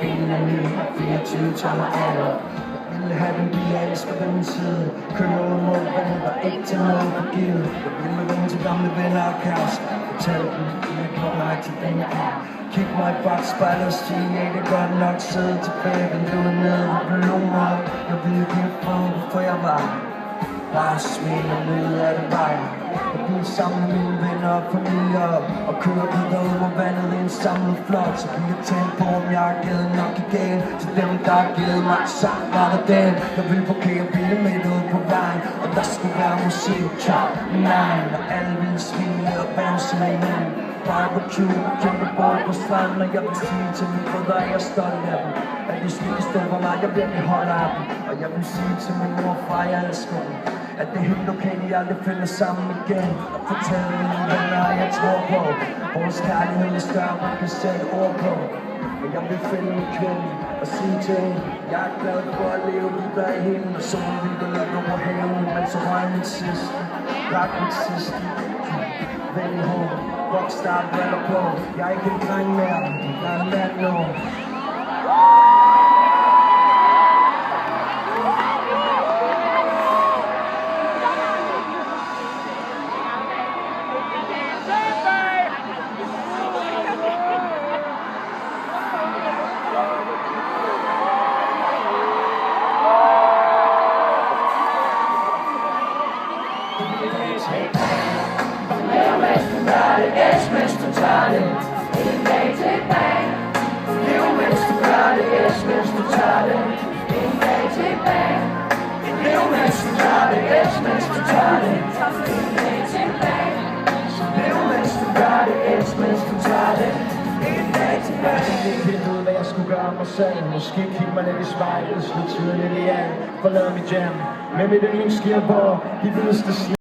bilen er ny, 24 tommer alder. Jeg ville have den bias på den side. Kører ud mod vandet og ikke til noget for givet. Jeg ville ringe til gamle venner og kæreste. Fortæl dem, at jeg kommer ikke til den her. Kig mig i bagspejlet og sige, at det godt nok sidde tilbage. Vinduet nede og blommer. Jeg ville give for, hvorfor jeg var. Bare smil og nyde af det vejer. Jeg ville samle mine venner og familie op og køre videre ud mod vandet i en samlet flot. Så kan jeg tænke på, om jeg har givet nok igen til dem, der har givet mig sang var det den. Jeg ville parkere bilen midt ude på vejen, og der skulle være musik. Nej, og alle ville smile og bounce med hinanden. Barbecue, kæmpe bål på stranden, og jeg vil sige til mine brødre, at jeg er stolt af dem. At de skal stå for mig, jeg virkelig holder af dem. Og jeg vil sige til min mor og far, jeg elsker dem. At det er helt okay, de aldrig finder sammen igen. Og fortælle mine venner, at jeg tror på vores kærlighed er større, man kan sætte ord på. Og jeg vil finde min kvinde og sige til hende, jeg er glad for at leve videre i hende. Og solen vil gå lidt over haven, men så røg min sidste, ret min sidste. Ven i hånd, rockstar briller på. Jeg er ikke en dreng mere, jeg er en mand nu. Lev mens du gør det, elsk mens du tager det. En dag tilbage. Lev mens du gør det, elsk mens du tager det. En dag tilbage. Lev mens du gør det, elsk mens du tager det. En dag tilbage. Lev mens du gør det, elsk mens du tager det. En dag tilbage. Jeg fik helt ud, hvad jeg skulle gøre mig selv. Måske kigge mig lidt i spejlet, slå tydeligt i af. Forlade mit jam med mit yndlingsgear på de vildeste